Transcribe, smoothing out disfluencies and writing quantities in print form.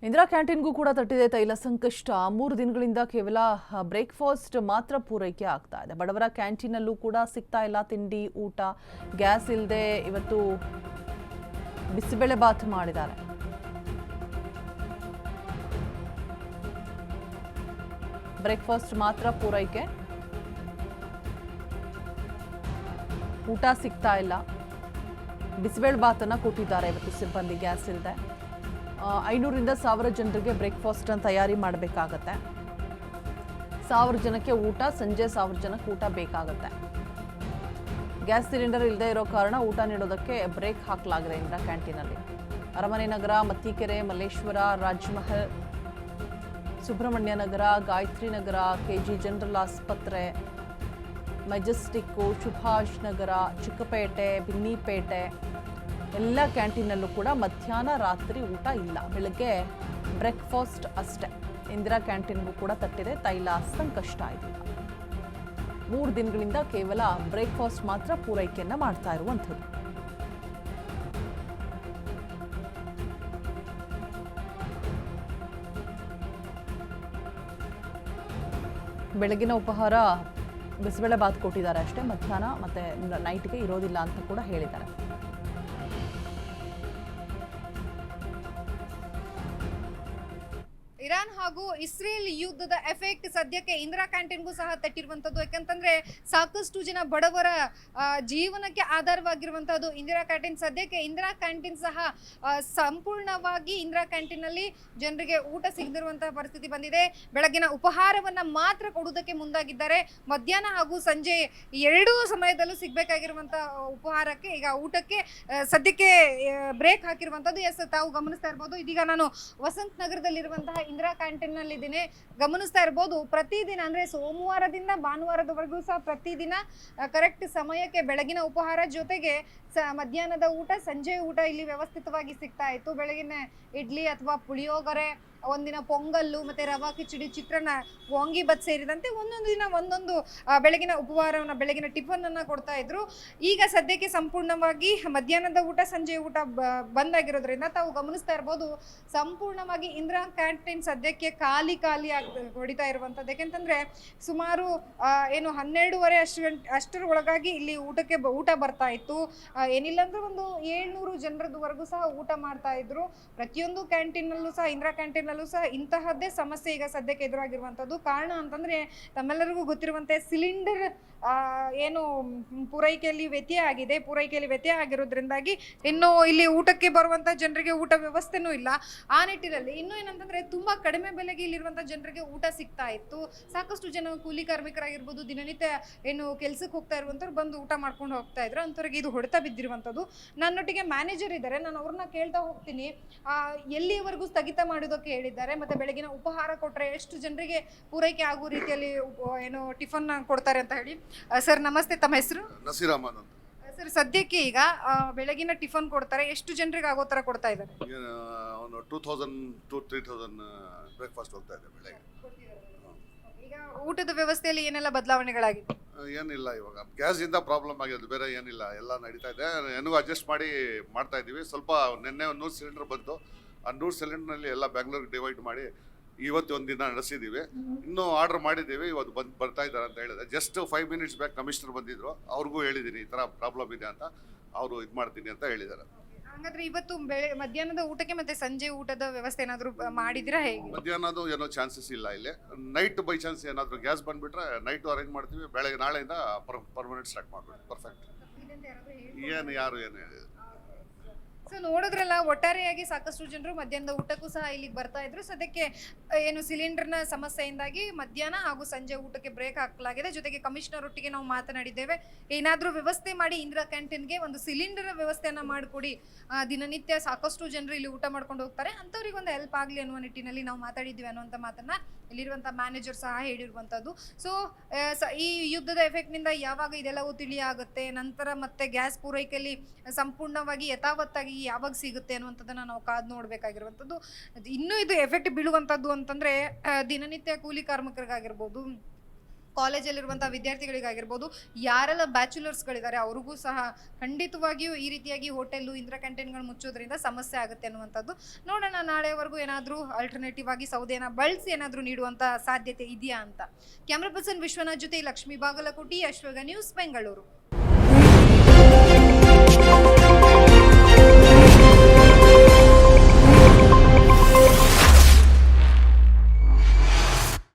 ಇಂದಿರಾ ಕ್ಯಾಂಟೀನ್ಗೂ ಕೂಡ ತಟ್ಟಿದೆ ತೈಲ ಸಂಕಷ್ಟ. 3 ದಿನಗಳಿಂದ ಕೇವಲ ಬ್ರೇಕ್ಫಾಸ್ಟ್ ಮಾತ್ರ ಪೂರೈಕೆ ಆಗ್ತಾ ಇದೆ. ಬಡವರ ಕ್ಯಾಂಟೀನಲ್ಲೂ ಕೂಡ ಸಿಗ್ತಾ ಇಲ್ಲ ತಿಂಡಿ ಊಟ. ಗ್ಯಾಸ್ ಇಲ್ಲದೆ ಇವತ್ತು ಬಿಸಿಬೇಳೆ ಬಾತ್ ಮಾಡಿದ್ದಾರೆ. ಬ್ರೇಕ್ಫಾಸ್ಟ್ ಮಾತ್ರ ಪೂರೈಕೆ, ಊಟ ಸಿಗ್ತಾ ಇಲ್ಲ. ಬಿಸಿಬೇಳೆ ಬಾತನ್ನು ಕೊಟ್ಟಿದ್ದಾರೆ ಇವತ್ತು ಸಿಬ್ಬಂದಿ ಗ್ಯಾಸ್ ಇಲ್ಲದೆ. 500ರಿಂದ 1000 ಜನರಿಗೆ ಬ್ರೇಕ್ಫಾಸ್ಟ್ ತಯಾರಿ ಮಾಡಬೇಕಾಗತ್ತೆ. 1000 ಜನಕ್ಕೆ ಊಟ, ಸಂಜೆ 1000 ಜನಕ್ಕೆ ಊಟ ಬೇಕಾಗುತ್ತೆ. ಗ್ಯಾಸ್ ಸಿಲಿಂಡರ್ ಇಲ್ಲದೆ ಇರೋ ಕಾರಣ ಊಟ ನೀಡೋದಕ್ಕೆ ಬ್ರೇಕ್ ಹಾಕಲಾಗಿದೆ ಇಂದಿರಾ ಕ್ಯಾಂಟೀನಲ್ಲಿ. ಅರಮನೆ ನಗರ, ಮತ್ತಿಕೆರೆ, ಮಲ್ಲೇಶ್ವರ, ರಾಜಮಹಲ್, ಸುಬ್ರಹ್ಮಣ್ಯ ನಗರ, ಗಾಯತ್ರಿ ನಗರ, ಕೆಜಿ ಜನರಲ್ ಆಸ್ಪತ್ರೆ, ಮೆಜೆಸ್ಟಿಕ್ಕು, ಸುಭಾಷ್ ನಗರ, ಚಿಕ್ಕಪೇಟೆ, ಬಿನ್ನಿಪೇಟೆ ಎಲ್ಲ ಕ್ಯಾಂಟೀನಲ್ಲೂ ಕೂಡ ಮಧ್ಯಾಹ್ನ ರಾತ್ರಿ ಊಟ ಇಲ್ಲ. ಬೆಳಗ್ಗೆ ಬ್ರೇಕ್ಫಾಸ್ಟ್ ಅಷ್ಟೇ. ಇಂದಿರಾ ಕ್ಯಾಂಟೀನ್ಗೂ ಕೂಡ ತಟ್ಟಿದೆ ತೈಲ ಸಂಕಷ್ಟ ಇದೆ. 3 ದಿನಗಳಿಂದ ಕೇವಲ ಬ್ರೇಕ್ಫಾಸ್ಟ್ ಮಾತ್ರ ಪೂರೈಕೆಯನ್ನ ಮಾಡ್ತಾ ಇರುವಂಥದ್ದು. ಬೆಳಗಿನ ಉಪಹಾರ ಬಿಸಿಬೇಳೆ ಬಾತ್ ಕೊಟ್ಟಿದ್ದಾರೆ ಅಷ್ಟೇ. ಮಧ್ಯಾಹ್ನ ಮತ್ತೆ ನೈಟ್ಗೆ ಇರೋದಿಲ್ಲ ಅಂತ ಕೂಡ ಹೇಳಿದ್ದಾರೆ. ಇರಾನ್ ಹಾಗೂ ಇಸ್ರೇಲ್ ಯುದ್ಧದ ಎಫೆಕ್ಟ್ ಸದ್ಯಕ್ಕೆ ಇಂದಿರಾ ಕ್ಯಾಂಟೀನ್ಗೂ ಸಹ ತಟ್ಟಿರುವಂಥದ್ದು. ಯಾಕಂತಂದ್ರೆ ಸಾಕಷ್ಟು ಜನ ಬಡವರ ಜೀವನಕ್ಕೆ ಆಧಾರವಾಗಿರುವಂತಹದ್ದು ಇಂದಿರಾ ಕ್ಯಾಂಟೀನ್. ಸದ್ಯಕ್ಕೆ ಇಂದಿರಾ ಕ್ಯಾಂಟೀನ್ ಸಹ ಸಂಪೂರ್ಣವಾಗಿ ಇಂದಿರಾ ಕ್ಯಾಂಟೀನಲ್ಲಿ ಜನರಿಗೆ ಊಟ ಸಿಗದಿರುವಂತಹ ಪರಿಸ್ಥಿತಿ ಬಂದಿದೆ. ಬೆಳಗಿನ ಉಪಹಾರವನ್ನ ಮಾತ್ರ ಕೊಡುವುದಕ್ಕೆ ಮುಂದಾಗಿದ್ದಾರೆ. ಮಧ್ಯಾಹ್ನ ಹಾಗೂ ಸಂಜೆ ಎರಡೂ ಸಮಯದಲ್ಲೂ ಸಿಗಬೇಕಾಗಿರುವಂತಹ ಉಪಹಾರಕ್ಕೆ, ಈಗ ಊಟಕ್ಕೆ ಸದ್ಯಕ್ಕೆ ಬ್ರೇಕ್ ಹಾಕಿರುವಂಥದ್ದು. ಎಸ್, ತಾವು ಗಮನಿಸ್ತಾ ಇರ್ಬೋದು. ಇದೀಗ ನಾನು ವಸಂತ ನಗರದಲ್ಲಿರುವಂತಹ ಇಂದಿರಾ ಕ್ಯಾಂಟೀನ್ ನಲ್ಲಿ ಇದ್ದೀನಿ. ಗಮನಿಸ್ತಾ ಇರಬಹುದು, ಪ್ರತಿದಿನ ಅಂದ್ರೆ ಸೋಮವಾರದಿಂದ ಭಾನುವಾರದವರೆಗೂ ಸಹ ಪ್ರತಿದಿನ ಕರೆಕ್ಟ್ ಸಮಯಕ್ಕೆ ಬೆಳಗಿನ ಉಪಹಾರ ಜೊತೆಗೆ ಮಧ್ಯಾಹ್ನದ ಊಟ, ಸಂಜೆ ಊಟ ಇಲ್ಲಿ ವ್ಯವಸ್ಥಿತವಾಗಿ ಸಿಗ್ತಾ ಇತ್ತು. ಬೆಳಗಿನ ಇಡ್ಲಿ ಅಥವಾ ಪುಳಿಯೋಗರೆ, ಒಂದಿನ ಪೊಂಗಲ್ಲು, ಮತ್ತೆ ರವಾ ಕಿಚಡಿ, ಚಿತ್ರಾನ್ನ, ವಾಂಗಿಬಾತ್ ಸೇರಿದಂತೆ ಒಂದೊಂದು ದಿನ ಒಂದೊಂದು ಬೆಳಗಿನ ಉಪಹಾರವನ್ನ, ಬೆಳಗಿನ ಟಿಫನ್ ಅನ್ನ ಕೊಡ್ತಾ ಇದ್ರು. ಈಗ ಸದ್ಯಕ್ಕೆ ಸಂಪೂರ್ಣವಾಗಿ ಮಧ್ಯಾಹ್ನದ ಊಟ, ಸಂಜೆ ಊಟ ಬಂದಾಗಿರೋದ್ರಿಂದ ತಾವು ಗಮನಿಸ್ತಾ ಇರ್ಬೋದು, ಸಂಪೂರ್ಣವಾಗಿ ಇಂದಿರಾ ಕ್ಯಾಂಟೀನ್ ಸದ್ಯಕ್ಕೆ ಖಾಲಿ ಹೊಡಿತಾ ಇರುವಂತದ್ದು. ಯಾಕೆಂತಂದ್ರೆ ಸುಮಾರು 12:30 ಅಷ್ಟರ ಒಳಗಾಗಿ ಇಲ್ಲಿ ಊಟ ಬರ್ತಾ ಇತ್ತು. ಏನಿಲ್ಲ ಅಂದ್ರೆ ಒಂದು 700 ಜನರದವರೆಗೂ ಸಹ ಊಟ ಮಾಡ್ತಾ ಇದ್ರು. ಪ್ರತಿಯೊಂದು ಕ್ಯಾಂಟೀನಲ್ಲೂ ಸಹ, ಇಂದಿರಾ ಕ್ಯಾಂಟೀನ್ ಸಹ ಇಂತಹದ್ದೇ ಸಮಸ್ಯೆ ಈಗ ಸದ್ಯಕ್ಕೆ ಎದುರಾಗಿರುವಂತದ್ದು. ಕಾರಣ ಅಂತಂದ್ರೆ ತಮ್ಮೆಲ್ಲರಿಗೂ ಗೊತ್ತಿರುವಂತೆ ಸಿಲಿಂಡರ್ ಪೂರೈಕೆಯಲ್ಲಿ ವ್ಯತ್ಯಯ ಆಗಿರೋದ್ರಿಂದಾಗಿ ಇನ್ನು ಇಲ್ಲಿ ಊಟಕ್ಕೆ ಬರುವಂತ ಜನರಿಗೆ ಊಟ ವ್ಯವಸ್ಥೆನೂ ಇಲ್ಲ. ಆ ನಿಟ್ಟಿನಲ್ಲಿ ಇನ್ನು ಏನಂತಂದ್ರೆ ತುಂಬಾ ಕಡಿಮೆ ಬೆಲೆಗೆ ಇಲ್ಲಿರುವಂತ ಜನರಿಗೆ ಊಟ ಸಿಗ್ತಾ ಇತ್ತು. ಸಾಕಷ್ಟು ಜನ ಕೂಲಿ ಕಾರ್ಮಿಕರಾಗಿರ್ಬೋದು, ದಿನನಿತ್ಯ ಕೆಲ್ಸಕ್ಕೆ ಹೋಗ್ತಾ ಇರುವಂತವ್ರು ಬಂದು ಊಟ ಮಾಡ್ಕೊಂಡು ಹೋಗ್ತಾ ಇದ್ರು. ಅಂತವ್ರಿಗೆ ಇದು ಹೊಡೆತ ಬಿದ್ದಿರುವಂತದ್ದು. ನನ್ನೊಟ್ಟಿಗೆ ಮ್ಯಾನೇಜರ್ ಇದ್ದಾರೆ, ನಾನು ಅವ್ರನ್ನ ಕೇಳ್ತಾ ಹೋಗ್ತೀನಿ ಎಲ್ಲಿವರೆಗೂ ಸ್ಥಗಿತ ಮಾಡೋದಕ್ಕೆ ಹೇಳಿದ್ದಾರೆ, ಮತ್ತೆ ಬೆಳಗಿನ ಉಪಹಾರ ಕೊಟ್ರೆ ಎಷ್ಟು ಜನರಿಗೆ ಪೂರೈಕೆ ಆಗುವ ರೀತಿಯಲ್ಲಿ ಟಿಫನ್ ಕೊಡ್ತಾರೆ ಅಂತ ಹೇಳಿ. ಸರ್ ನಮಸ್ತೆ, ತಮ್ಮ ಹೆಸರು? ನಸೀರ್ ಅಹಮದ್ ಅಂತ. ಸರ್, ಸದ್ಯಕ್ಕೆ ಈಗ ಬೆಳಗಿನ ಟಿಫನ್ ಕೊಡ್ತಾರೆ, ಎಷ್ಟು ಜನರಿಗೆ ಆಗೋ ತರ ಕೊಡ್ತಾ ಇದ್ದಾರೆ? 2000 to 3000 ಬ್ರೇಕ್ಫಾಸ್ಟ್ ಹೋಗ್ತಾ ಇದೆ ಬೆಳಗ್ಗೆ. ಈಗ ಊಟದ ವ್ಯವಸ್ಥೆಯಲ್ಲಿ ಏನೆಲ್ಲ ಬದಲಾವಣೆಗಳಾಗಿದೆ? ಏನಿಲ್ಲ, ಇವಾಗ ಗ್ಯಾಸ್ ಇಂದ ಪ್ರಾಬ್ಲಮ್ ಆಗಿರೋದು, ಬೇರೆ ಏನಿಲ್ಲ, ಎಲ್ಲ ನಡೀತಾ ಇದೆ. ಏನೂ ಅಡ್ಜಸ್ಟ್ ಮಾಡ್ತಾ ಇದ್ದೀವಿ. ಸ್ವಲ್ಪ ನಿನ್ನೆ 100 ಸಿಲಿಂಡರ್ ಬಂತು. ಆ 100 ಸಿಲಿಂಡರ್ನಲ್ಲಿ ಎಲ್ಲ ಬ್ಯಾಂಗ್ಳೂರ್ಗೆ ಡಿವೈಡ್ ಮಾಡಿ ಇವತ್ತು ಒಂದಿನ ನಡೆಸಿದ್ದೀವಿ. ಇನ್ನೂ ಆರ್ಡರ್ ಮಾಡಿದ್ದೀವಿ, ಇವತ್ತು ಬರ್ತಾ ಇದ್ದಾರೆ ಅಂತ ಹೇಳಿದೆ. ಜಸ್ಟ್ 5 minutes ಬ್ಯಾಕ್ ಕಮಿಷನರ್ ಬಂದಿದ್ರು, ಅವ್ರಿಗೂ ಹೇಳಿದ್ದೀನಿ ಈ ಥರ ಪ್ರಾಬ್ಲಮ್ ಇದೆ ಅಂತ. ಅವರು ಇದು ಮಾಡ್ತೀನಿ ಅಂತ ಹೇಳಿದ್ದಾರೆ. ಹಾಗಾದ್ರೆ ಇವತ್ತು ಮಧ್ಯಾಹ್ನದ ಊಟಕ್ಕೆ ಮತ್ತೆ ಸಂಜೆ ಊಟದ ವ್ಯವಸ್ಥೆ ಏನಾದ್ರು ಮಾಡಿದಿರಾ ಹೇಗೆ? ಮಧ್ಯಾಹ್ನದು ಏನೋ ಚಾನ್ಸಸ್ ಇಲ್ಲ ಇಲ್ಲಿ. ನೈಟ್ ಬೈ ಚಾನ್ಸ್ ಏನಾದರೂ ಗ್ಯಾಸ್ ಬಂದ್ಬಿಟ್ರೆ ನೈಟು ಅರೇಂಜ್ ಮಾಡ್ತೀವಿ. ಬೆಳಗ್ಗೆ ನಾಳೆಯಿಂದ ಪರ್ಮನೆಂಟ್ ಸ್ಟಾರ್ಟ್ ಮಾಡ್ಬಿಟ್ಟು ಪರ್ಫೆಕ್ಟ್. ಯಾರು ಏನು ಹೇಳಿದ್ರು? ಸೊ ನೋಡಿದ್ರಲ್ಲ, ಒಟ್ಟಾರೆಯಾಗಿ ಸಾಕಷ್ಟು ಜನರು ಮಧ್ಯಾಹ್ನದ ಊಟಕ್ಕೂ ಸಹ ಇಲ್ಲಿಗೆ ಬರ್ತಾ ಇದ್ರು. ಸದ್ಯಕ್ಕೆ ಸಿಲಿಂಡರ್ನ ಸಮಸ್ಯೆಯಿಂದಾಗಿ ಮಧ್ಯಾಹ್ನ ಹಾಗೂ ಸಂಜೆ ಊಟಕ್ಕೆ ಬ್ರೇಕ್ ಹಾಕಲಾಗಿದೆ. ಜೊತೆಗೆ ಕಮಿಷನರ್ ಒಟ್ಟಿಗೆ ನಾವು ಮಾತನಾಡಿದ್ದೇವೆ, ಏನಾದರೂ ವ್ಯವಸ್ಥೆ ಮಾಡಿ ಇಂದಿರಾ ಕ್ಯಾಂಟೀನ್ಗೆ ಒಂದು ಸಿಲಿಂಡರ್ ವ್ಯವಸ್ಥೆಯನ್ನ ಮಾಡಿಕೊಡಿ. ದಿನನಿತ್ಯ ಸಾಕಷ್ಟು ಜನರು ಇಲ್ಲಿ ಊಟ ಮಾಡ್ಕೊಂಡು ಹೋಗ್ತಾರೆ, ಅಂಥವ್ರಿಗೆ ಒಂದು ಹೆಲ್ಪ್ ಆಗಲಿ ಅನ್ನುವ ನಿಟ್ಟಿನಲ್ಲಿ ನಾವು ಮಾತಾಡಿದ್ವಿ ಅನ್ನುವಂಥ ಮಾತನ್ನ ಇಲ್ಲಿರುವಂಥ ಮ್ಯಾನೇಜರ್ ಸಹ ಹೇಳಿರುವಂಥದ್ದು. ಸೊ ಈ ಯುದ್ಧದ ಎಫೆಕ್ಟ್ನಿಂದ ಯಾವಾಗ ಇದೆಲ್ಲವೂ ತಿಳಿಯಾಗುತ್ತೆ, ನಂತರ ಮತ್ತೆ ಗ್ಯಾಸ್ ಪೂರೈಕೆಯಲ್ಲಿ ಸಂಪೂರ್ಣವಾಗಿ ಯಥಾವತ್ತಾಗಿ ಯಾವಾಗ ಸಿಗುತ್ತೆ ಅನ್ನುವಂಥದ್ದನ್ನ ನಾವು ಕಾದು ನೋಡ್ಬೇಕಾಗಿರುವಂಥದ್ದು. ಇನ್ನೂ ಇದು ಎಫೆಕ್ಟ್ ಬೀಳುವಂಥದ್ದು ಅಂತಂದ್ರೆ ದಿನನಿತ್ಯ ಕೂಲಿ ಕಾರ್ಮಿಕರಿಗಾಗಿರ್ಬೋದು, ಕಾಲೇಜಲ್ಲಿರುವಂಥ ವಿದ್ಯಾರ್ಥಿಗಳಿಗಾಗಿರ್ಬೋದು, ಯಾರೆಲ್ಲ ಬ್ಯಾಚುಲರ್ಸ್ಗಳಿದ್ದಾರೆ ಅವ್ರಿಗೂ ಸಹ ಖಂಡಿತವಾಗಿಯೂ ಈ ರೀತಿಯಾಗಿ ಹೋಟೆಲ್ಲು ಇಂದಿರಾ ಕ್ಯಾಂಟೀನ್ಗಳು ಮುಚ್ಚೋದ್ರಿಂದ ಸಮಸ್ಯೆ ಆಗುತ್ತೆ ಅನ್ನುವಂಥದ್ದು. ನೋಡೋಣ ನಾಳೆವರೆಗೂ ಏನಾದರೂ ಆಲ್ಟರ್ನೇಟಿವ್ ಆಗಿ ಸೌದೆನ ಬಳಸಿ ಏನಾದರೂ ನೀಡುವಂಥ ಸಾಧ್ಯತೆ ಇದೆಯಾ ಅಂತ. ಕ್ಯಾಮ್ರಾ ಪರ್ಸನ್ ವಿಶ್ವನಾಥ್ ಜೊತೆ ಲಕ್ಷ್ಮೀ ಬಾಗಲಕೋಟಿ, ಅಶ್ವಗ ನ್ಯೂಸ್, ಬೆಂಗಳೂರು.